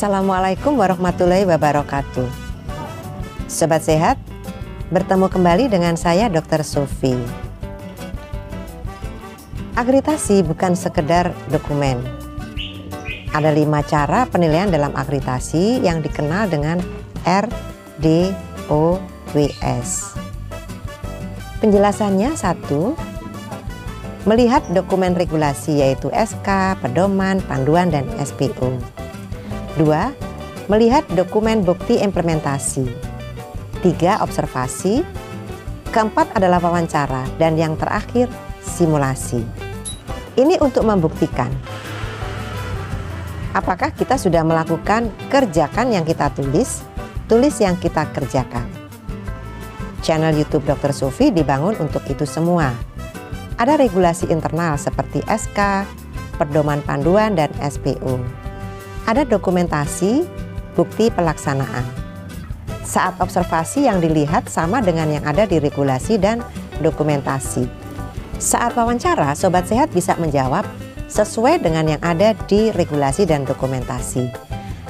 Assalamualaikum warahmatullahi wabarakatuh. Sobat sehat, bertemu kembali dengan saya Dr. Sofi. Akreditasi bukan sekedar dokumen. Ada 5 cara penilaian dalam akreditasi yang dikenal dengan RDOWS. Penjelasannya: 1. Melihat dokumen regulasi yaitu SK, pedoman, panduan, dan SPO. 2. Melihat dokumen bukti implementasi. 3. Observasi. Keempat adalah wawancara. Dan yang terakhir, simulasi. Ini untuk membuktikan apakah kita sudah melakukan kerjakan yang kita tulis yang kita kerjakan. Channel YouTube Dr. Sofi dibangun untuk itu semua. Ada regulasi internal seperti SK, pedoman panduan, dan SPO. Ada dokumentasi, bukti pelaksanaan. Saat observasi yang dilihat sama dengan yang ada di regulasi dan dokumentasi. Saat wawancara, sobat sehat bisa menjawab sesuai dengan yang ada di regulasi dan dokumentasi.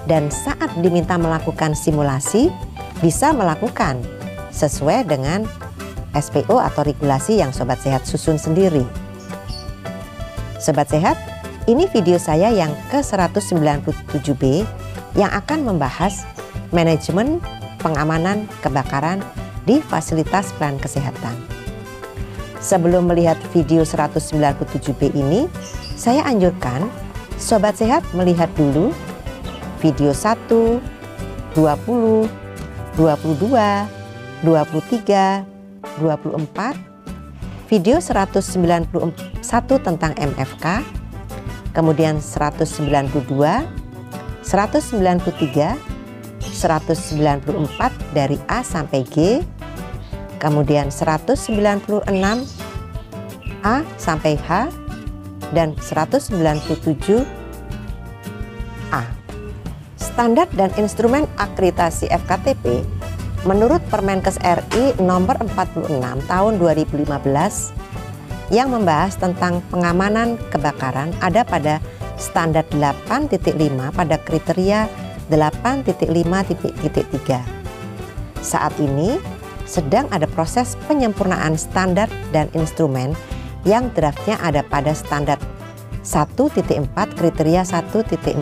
Dan saat diminta melakukan simulasi, bisa melakukan sesuai dengan SPO atau regulasi yang sobat sehat susun sendiri. Sobat sehat, ini video saya yang ke-197B yang akan membahas manajemen pengamanan kebakaran di fasilitas pelayanan kesehatan. Sebelum melihat video 197B ini, saya anjurkan sobat sehat melihat dulu video 1, 20, 22, 23, 24, video 191 tentang MFK, kemudian 192, 193, 194 dari A sampai G, kemudian 196 A sampai H, dan 197 A. Standar dan instrumen akreditasi FKTP menurut Permenkes RI nomor 46 tahun 2015 yang membahas tentang pengamanan kebakaran ada pada standar 8.5 pada kriteria 8.5.3. Saat ini sedang ada proses penyempurnaan standar dan instrumen yang draftnya ada pada standar 1.4 kriteria 1.4.5.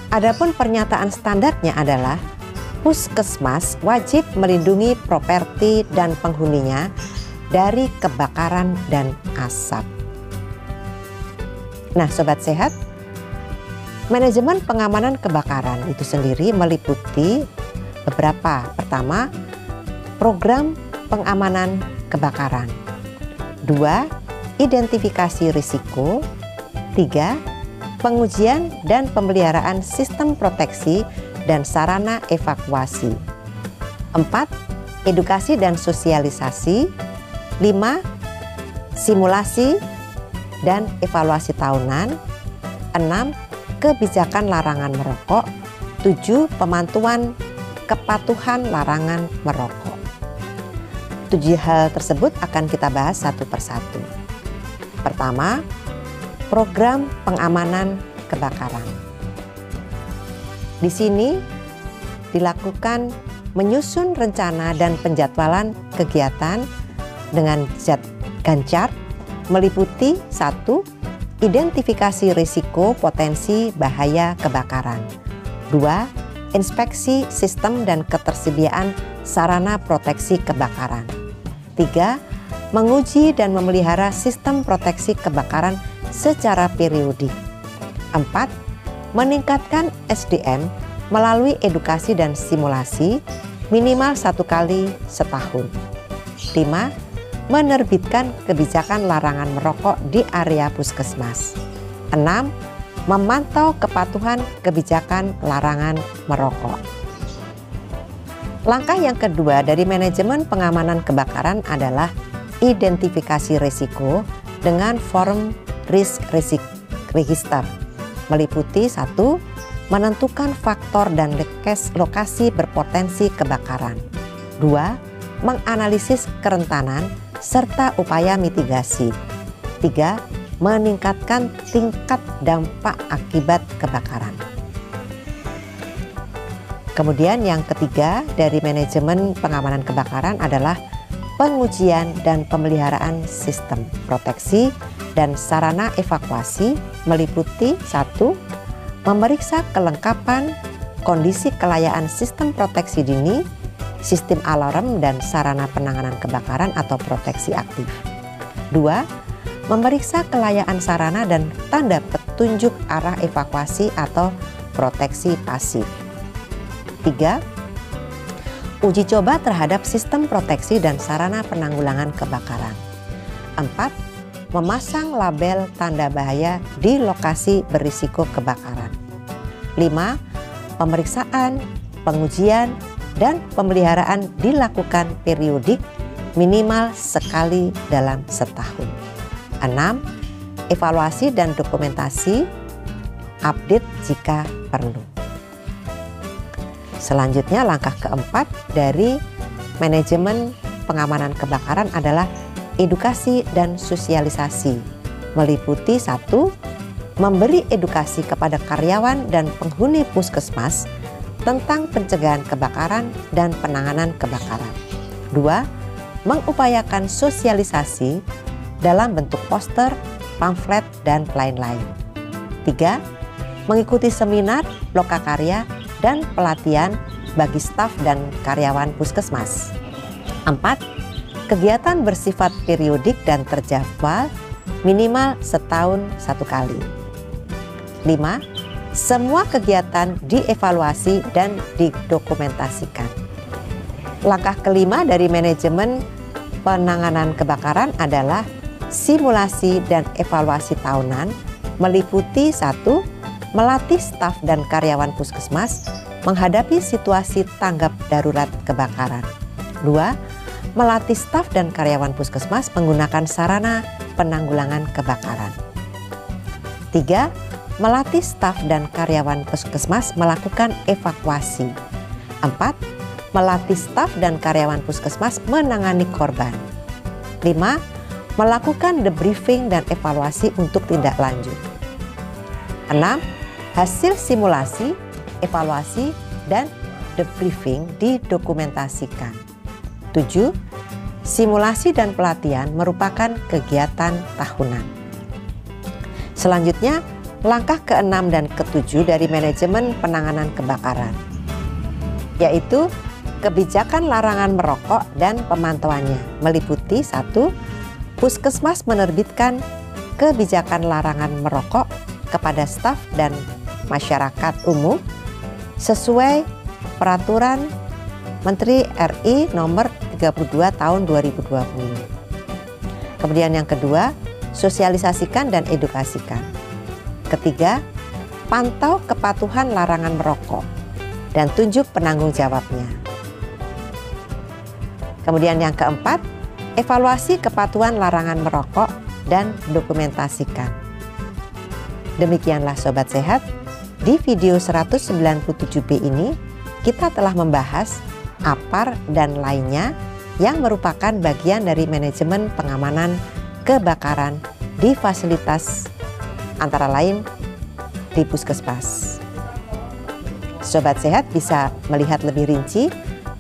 Adapun pernyataan standarnya adalah Puskesmas wajib melindungi properti dan penghuninya dari kebakaran dan asap. Nah, sobat sehat, manajemen pengamanan kebakaran itu sendiri meliputi beberapa. Pertama, program pengamanan kebakaran. 2. Identifikasi risiko. 3. Pengujian dan pemeliharaan sistem proteksi dan sarana evakuasi. 4. Edukasi dan sosialisasi. 5. Simulasi dan evaluasi tahunan. 6. Kebijakan larangan merokok. 7. Pemantauan kepatuhan larangan merokok. 7 hal tersebut akan kita bahas satu persatu. Pertama, program pengamanan kebakaran. Di sini dilakukan menyusun rencana dan penjadwalan kegiatan dengan Gantt meliputi 1. Identifikasi risiko potensi bahaya kebakaran. 2. Inspeksi sistem dan ketersediaan sarana proteksi kebakaran. 3. Menguji dan memelihara sistem proteksi kebakaran secara periodik. 4. Meningkatkan SDM melalui edukasi dan simulasi minimal 1 kali setahun. 5. Menerbitkan kebijakan larangan merokok di area puskesmas. 6. Memantau kepatuhan kebijakan larangan merokok. Langkah yang kedua dari manajemen pengamanan kebakaran adalah identifikasi risiko dengan form risk register. Meliputi 1. Menentukan faktor dan lokasi berpotensi kebakaran. 2. Menganalisis kerentanan serta upaya mitigasi. 3. Meningkatkan tingkat dampak akibat kebakaran. Kemudian yang ketiga dari manajemen pengamanan kebakaran adalah pengujian dan pemeliharaan sistem proteksi dan sarana evakuasi meliputi 1. Memeriksa kelengkapan kondisi kelayaan sistem proteksi dini, sistem alarm dan sarana penanganan kebakaran atau proteksi aktif. 2. Memeriksa kelayaan sarana dan tanda petunjuk arah evakuasi atau proteksi pasif. 3. Uji coba terhadap sistem proteksi dan sarana penanggulangan kebakaran. 4. Memasang label tanda bahaya di lokasi berisiko kebakaran. 5. Pemeriksaan, pengujian, dan pemeliharaan dilakukan periodik minimal sekali dalam setahun. 6. Evaluasi dan dokumentasi update jika perlu. Selanjutnya langkah keempat dari manajemen pengamanan kebakaran adalah edukasi dan sosialisasi. Meliputi 1. Memberi edukasi kepada karyawan dan penghuni puskesmas tentang pencegahan kebakaran dan penanganan kebakaran. 2. Mengupayakan sosialisasi dalam bentuk poster, pamflet, dan lain-lain. 3. Mengikuti seminar, lokakarya, dan pelatihan bagi staf dan karyawan puskesmas. 4. Kegiatan bersifat periodik dan terjadwal minimal setahun 1 kali. 5. Semua kegiatan dievaluasi dan didokumentasikan. Langkah kelima dari manajemen penanganan kebakaran adalah simulasi dan evaluasi tahunan meliputi 1. Melatih staf dan karyawan puskesmas menghadapi situasi tanggap darurat kebakaran. 2. Melatih staf dan karyawan puskesmas menggunakan sarana penanggulangan kebakaran. 3. Melatih staf dan karyawan puskesmas melakukan evakuasi. 4. Melatih staf dan karyawan puskesmas menangani korban. 5. Melakukan debriefing dan evaluasi untuk tindak lanjut. 6. Hasil simulasi, evaluasi, dan debriefing didokumentasikan. 7. Simulasi dan pelatihan merupakan kegiatan tahunan. Selanjutnya, langkah ke-6 dan ke-7 dari manajemen penanganan kebakaran, yaitu kebijakan larangan merokok dan pemantauannya. Meliputi 1. Puskesmas menerbitkan kebijakan larangan merokok kepada staf dan masyarakat umum sesuai Peraturan Menteri RI Nomor 32 Tahun 2020. Kemudian yang kedua, sosialisasikan dan edukasikan. Ketiga, pantau kepatuhan larangan merokok dan tunjuk penanggung jawabnya. Kemudian yang keempat, evaluasi kepatuhan larangan merokok dan dokumentasikan. Demikianlah Sobat Sehat. Di video 197B ini kita telah membahas APAR dan lainnya yang merupakan bagian dari manajemen pengamanan kebakaran di fasilitas antara lain di puskesmas. Sobat Sehat bisa melihat lebih rinci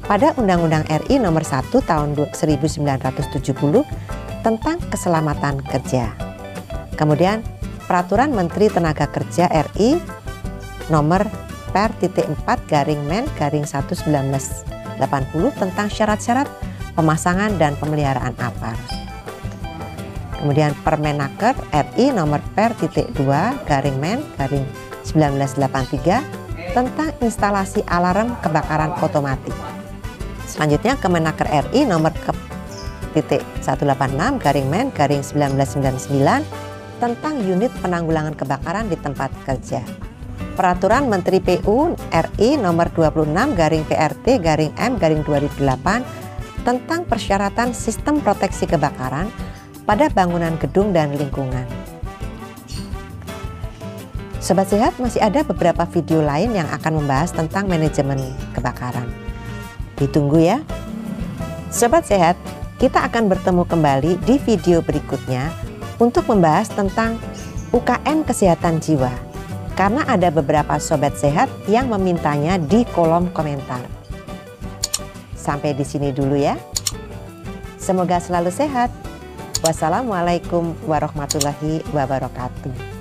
pada Undang-Undang RI Nomor 1 Tahun 1970 tentang keselamatan kerja. Kemudian Peraturan Menteri Tenaga Kerja RI Nomor Per.4/Men/1980 tentang syarat-syarat pemasangan dan pemeliharaan APAR. Kemudian Permenaker RI Nomor Per.2/Men/1983 tentang instalasi alarm kebakaran otomatis. Selanjutnya Kemenaker RI Nomor .186/Men/1999 tentang unit penanggulangan kebakaran di tempat kerja. Peraturan Menteri PU RI Nomor 26/PRT/M/2008 tentang persyaratan sistem proteksi kebakaran pada bangunan gedung dan lingkungan. Sobat Sehat, masih ada beberapa video lain yang akan membahas tentang manajemen kebakaran. Ditunggu ya. Sobat Sehat, kita akan bertemu kembali di video berikutnya untuk membahas tentang UKM Kesehatan Jiwa. karena ada beberapa sobat sehat yang memintanya di kolom komentar. Sampai di sini dulu ya. Semoga selalu sehat. Wassalamualaikum warahmatullahi wabarakatuh.